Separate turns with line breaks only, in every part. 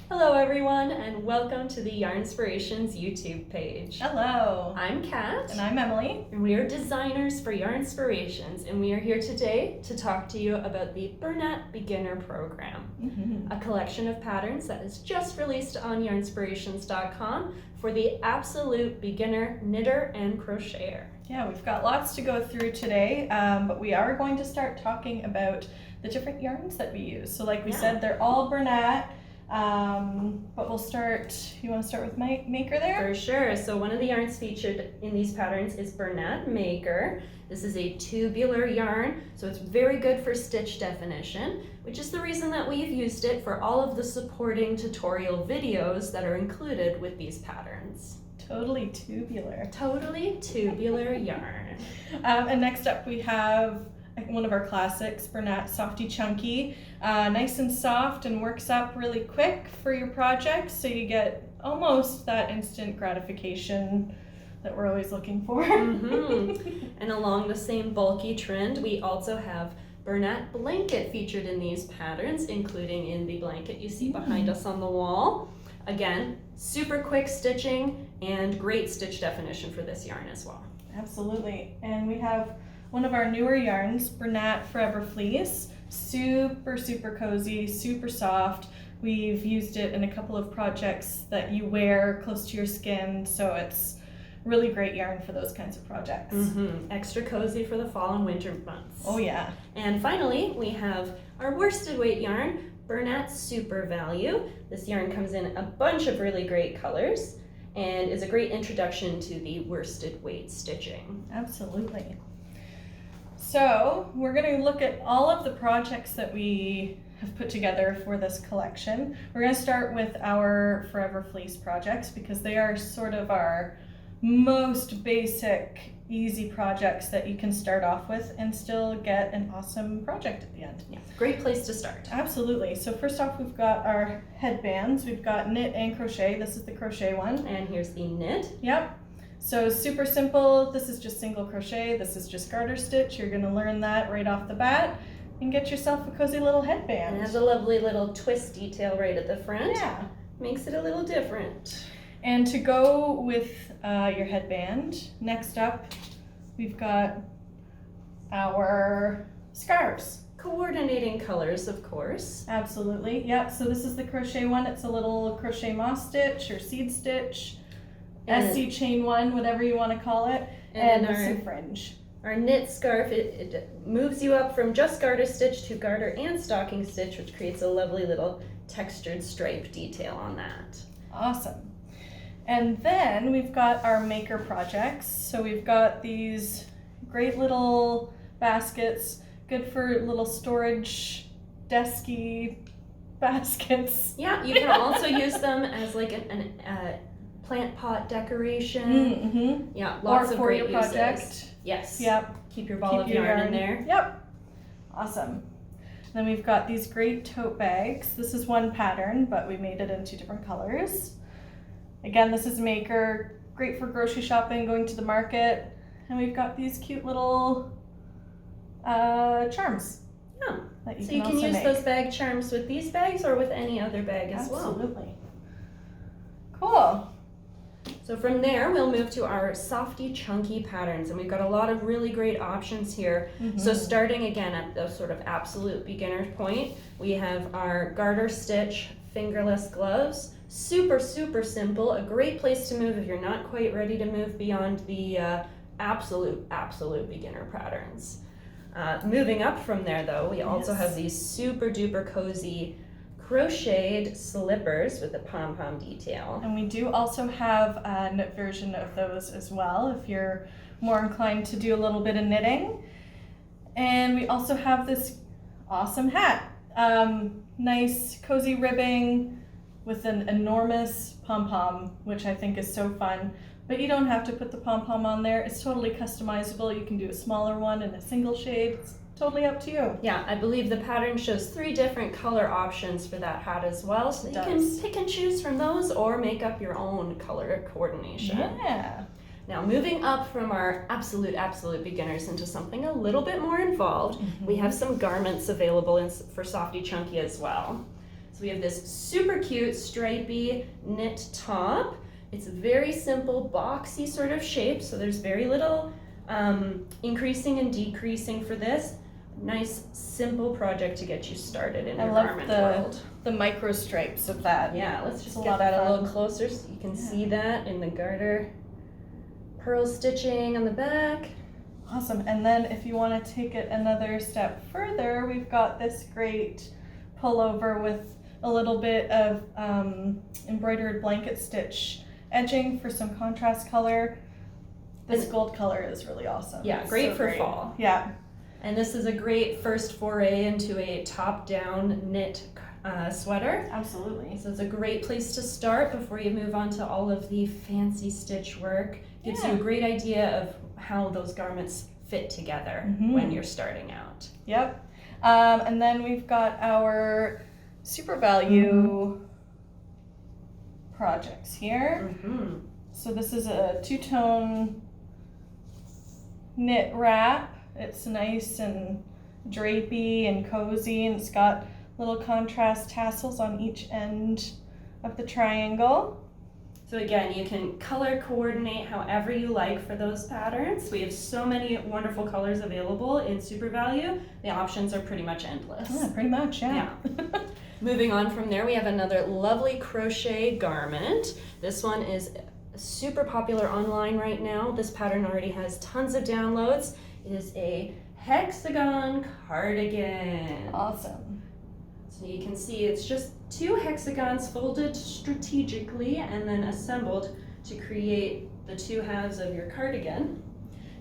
Hello everyone, and welcome to the Yarnspirations YouTube page.
Hello.
I'm Kat.
And I'm Emily.
And we are designers for Yarnspirations, and we are here today to talk to you about the Bernat Beginner Program, a collection of patterns that is just released on yarnspirations.com for the absolute beginner knitter and crocheter.
Yeah, we've got lots to go through today, but we are going to start talking about the different yarns that we use. So like we said, they're all Bernat. But we'll start, you want to start with Maker there?
For sure. So one of the yarns featured in these patterns is Bernat Maker. This is a tubular yarn, so it's very good for stitch definition, which is the reason that we've used it for all of the supporting tutorial videos that are included with these patterns.
Totally tubular.
Totally tubular yarn.
And next up we have one of our classics, Bernat Softy Chunky. Nice and soft and works up really quick for your project, so you get almost that instant gratification that we're always looking for.
And along the same bulky trend, we also have Bernat Blanket featured in these patterns, including in the blanket you see behind us on the wall. Again, super quick stitching and great stitch definition for this yarn as well.
Absolutely. And we have one of our newer yarns, Bernat Forever Fleece. Super, super cozy, super soft. We've used it in a couple of projects that you wear close to your skin, so it's really great yarn for those kinds of projects.
Extra cozy for the fall and winter months.
Oh yeah.
And finally, we have our worsted weight yarn, Bernat Super Value. This yarn comes in a bunch of really great colors and is a great introduction to the worsted weight stitching.
Absolutely. So we're going to look at all of the projects that we have put together for this collection. We're going to start with our Forever Fleece projects because they are sort of our most basic, easy projects that you can start off with and still get an awesome project at the end.
Yeah, great place to start.
Absolutely. So first off, we've got our headbands. We've got knit and crochet. This is the crochet one.
And here's the knit.
Yep. So super simple. This is just single crochet. This is just garter stitch. You're going to learn that right off the bat and get yourself a cozy little headband.
And it has a lovely little twist detail right at the front.
Yeah.
Makes it a little different.
And to go with your headband, next up we've got our scarves.
Coordinating colors, of course.
Absolutely. Yep. So this is the crochet one. It's a little crochet moss stitch or seed stitch. SC chain one, whatever you want to call it, and some fringe.
Our knit scarf, it moves you up from just garter stitch to garter and stocking stitch, which creates a lovely little textured stripe detail on that.
Awesome. And then we've got our maker projects. So we've got these great little baskets, good for little storage, desky baskets.
Yeah, you can also use them as like a plant pot decoration. Yeah, lots of great uses. Project. Yes.
Yep.
Keep your ball of yarn in there.
Yep. Awesome. Then we've got these great tote bags. This is one pattern, but we made it in 2 different colors. Again, this is Maker, great for grocery shopping, going to the market. And we've got these cute little charms.
Yeah.
That
so you can use those bag charms with these bags or with any other bag as well.
Absolutely. Cool.
So from there, we'll move to our softy chunky patterns, and we've got a lot of really great options here. So starting again at the sort of absolute beginner point, we have our garter stitch fingerless gloves. Super, super simple, a great place to move if you're not quite ready to move beyond the absolute beginner patterns. Moving up from there though, we also have these super duper cozy crocheted slippers with a pom-pom detail.
And we do also have a knit version of those as well if you're more inclined to do a little bit of knitting. And we also have this awesome hat. Nice cozy ribbing with an enormous pom-pom, which I think is so fun. But you don't have to put the pom-pom on there. It's totally customizable. You can do a smaller one in a single shade. It's totally up to you.
Yeah, I believe the pattern shows 3 different color options for that hat as well, so you can pick and choose from those or make up your own color coordination.
Yeah.
Now moving up from our absolute beginners into something a little bit more involved, we have some garments available for Softy Chunky as well. So we have this super cute stripy knit top. It's a very simple boxy sort of shape, so there's very little increasing and decreasing for this. Nice simple project to get you started in your garment world.
The micro stripes of that.
Yeah, let's just get that a little closer so you can see that in the garter. Purl stitching on the back.
Awesome. And then if you want to take it another step further, we've got this great pullover with a little bit of embroidered blanket stitch edging for some contrast color. This gold color is really awesome.
Yeah, great for fall.
Yeah.
And this is a great first foray into a top-down knit sweater.
Absolutely.
So it's a great place to start before you move on to all of the fancy stitch work. Gives you a great idea of how those garments fit together when you're starting out.
Yep. And then we've got our super value projects here. So this is a two-tone knit wrap. It's nice and drapey and cozy, and it's got little contrast tassels on each end of the triangle.
So again, you can color coordinate however you like for those patterns. We have so many wonderful colors available in Super Value. The options are pretty much endless.
Yeah, pretty much, yeah.
Moving on from there, we have another lovely crochet garment. This one is super popular online right now. This pattern already has tons of downloads. It is a hexagon cardigan.
Awesome.
So you can see it's just two hexagons folded strategically and then assembled to create the two halves of your cardigan.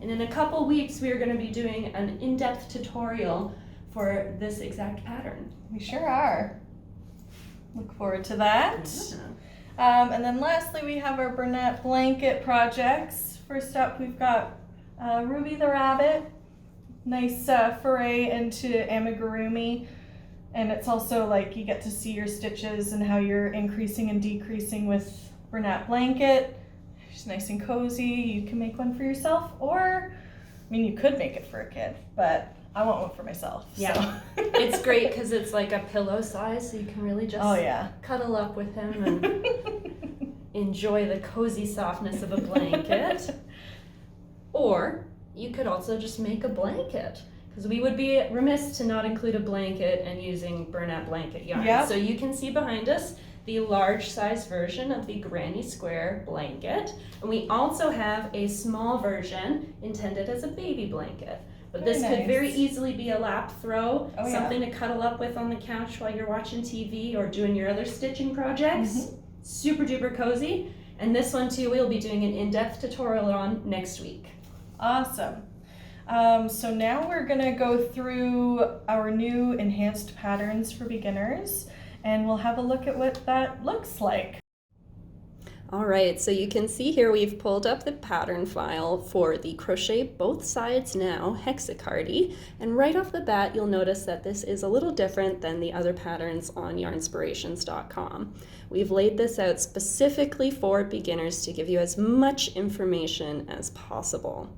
And in a couple weeks, we are going to be doing an in-depth tutorial for this exact pattern.
We sure are. Look forward to that.
Yeah.
And then lastly, we have our Bernat blanket projects. First up, we've got Ruby the Rabbit. Nice foray into amigurumi. And it's also like you get to see your stitches and how you're increasing and decreasing with Bernat blanket. It's nice and cozy. You can make one for yourself, or, I mean, you could make it for a kid, but I want one for myself.
Yeah.
So.
It's great because it's like a pillow size, so you can really just cuddle up with him and enjoy the cozy softness of a blanket. Or you could also just make a blanket, because we would be remiss to not include a blanket and using Bernat blanket yarn.
Yep.
So you can see behind us the large size version of the granny square blanket. And we also have a small version intended as a baby blanket. But this could very easily be a lap throw, something to cuddle up with on the couch while you're watching TV or doing your other stitching projects. Super duper cozy. And this one too, we'll be doing an in-depth tutorial on next week.
Awesome. So now we're gonna go through our new enhanced patterns for beginners, and we'll have a look at what that looks like.
All right, so you can see here we've pulled up the pattern file for the Crochet Both Sides Now hexacardy, and right off the bat you'll notice that this is a little different than the other patterns on Yarnspirations.com. We've laid this out specifically for beginners to give you as much information as possible.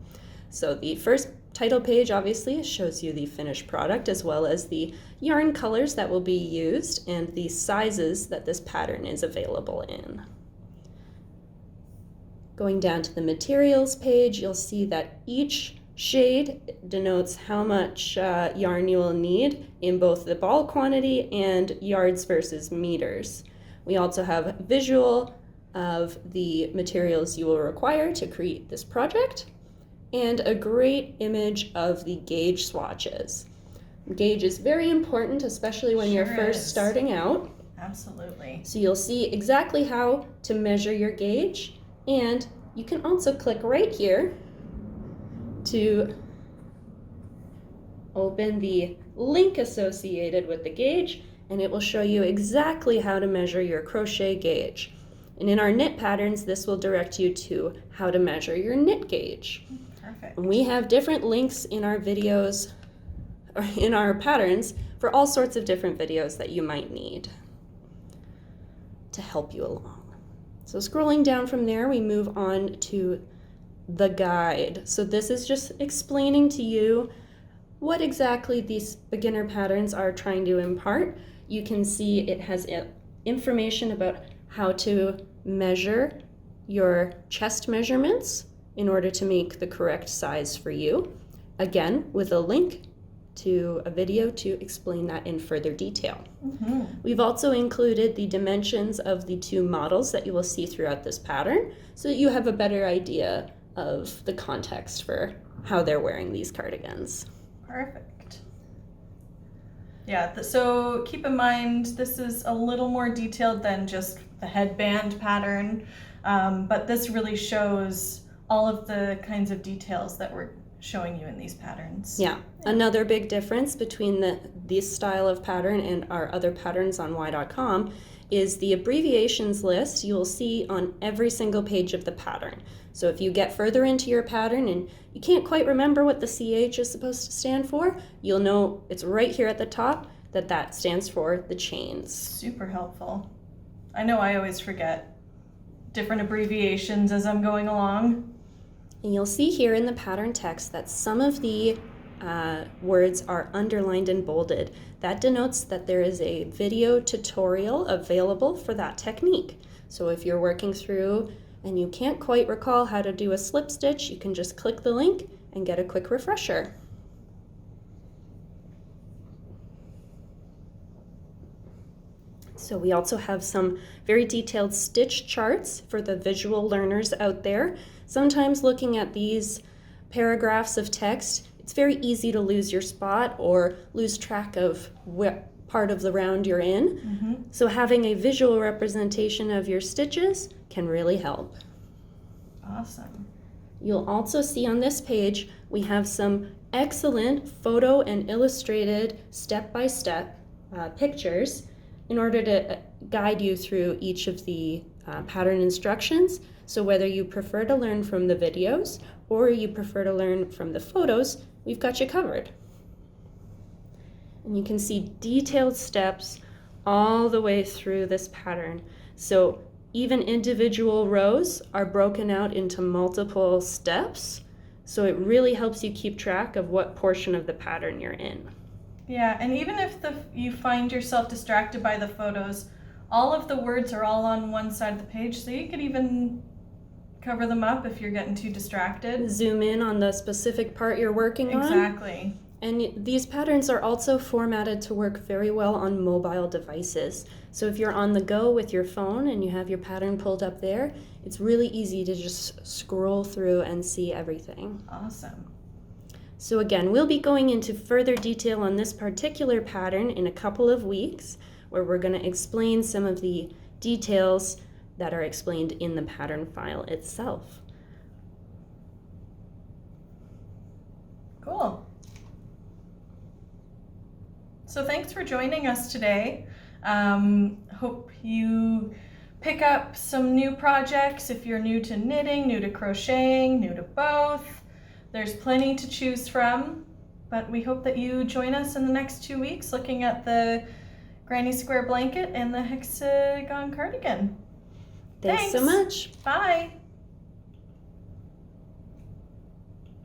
So the first title page obviously shows you the finished product as well as the yarn colors that will be used and the sizes that this pattern is available in. Going down to the materials page, you'll see that each shade denotes how much yarn you will need in both the ball quantity and yards versus meters. We also have visual of the materials you will require to create this project, and a great image of the gauge swatches. Gauge is very important, especially when you're first starting out.
Absolutely.
So you'll see exactly how to measure your gauge, and you can also click right here to open the link associated with the gauge, and it will show you exactly how to measure your crochet gauge. And in our knit patterns, this will direct you to how to measure your knit gauge.
Perfect.
And we have different links in our videos, or in our patterns, for all sorts of different videos that you might need to help you along. So scrolling down from there, we move on to the guide. So this is just explaining to you what exactly these beginner patterns are trying to impart. you can see it has information about how to measure your chest measurements in order to make the correct size for you. Again, with a link to a video to explain that in further detail. We've also included the dimensions of the two models that you will see throughout this pattern so that you have a better idea of the context for how they're wearing these cardigans.
Perfect. Yeah, so keep in mind this is a little more detailed than just the headband pattern, but this really shows all of the kinds of details that we're showing you in these patterns.
Yeah, another big difference between this style of pattern and our other patterns on Y.com is the abbreviations list you will see on every single page of the pattern. So if you get further into your pattern and you can't quite remember what the CH is supposed to stand for, you'll know it's right here at the top that stands for the chains.
Super helpful. I know I always forget different abbreviations as I'm going along.
And you'll see here in the pattern text that some of the words are underlined and bolded. That denotes that there is a video tutorial available for that technique. So if you're working through and you can't quite recall how to do a slip stitch, you can just click the link and get a quick refresher. So we also have some very detailed stitch charts for the visual learners out there. Sometimes looking at these paragraphs of text, it's very easy to lose your spot or lose track of what part of the round you're in. So having a visual representation of your stitches can really help.
Awesome.
You'll also see on this page we have some excellent photo and illustrated step-by-step pictures in order to guide you through each of the pattern instructions. So whether you prefer to learn from the videos or you prefer to learn from the photos, we've got you covered. And you can see detailed steps all the way through this pattern. So even individual rows are broken out into multiple steps. So it really helps you keep track of what portion of the pattern you're in.
Yeah, and even if you find yourself distracted by the photos, all of the words are all on one side of the page, so you could even cover them up if you're getting too distracted.
Zoom in on the specific part you're working on.
Exactly.
And these patterns are also formatted to work very well on mobile devices. So if you're on the go with your phone and you have your pattern pulled up there, it's really easy to just scroll through and see everything.
Awesome.
So again, we'll be going into further detail on this particular pattern in a couple of weeks, where we're going to explain some of the details that are explained in the pattern file itself.
Cool. So thanks for joining us today. Hope you pick up some new projects if you're new to knitting, new to crocheting, new to both. There's plenty to choose from, but we hope that you join us in the next 2 weeks looking at the granny square blanket and the hexagon cardigan.
Thanks so much.
Bye.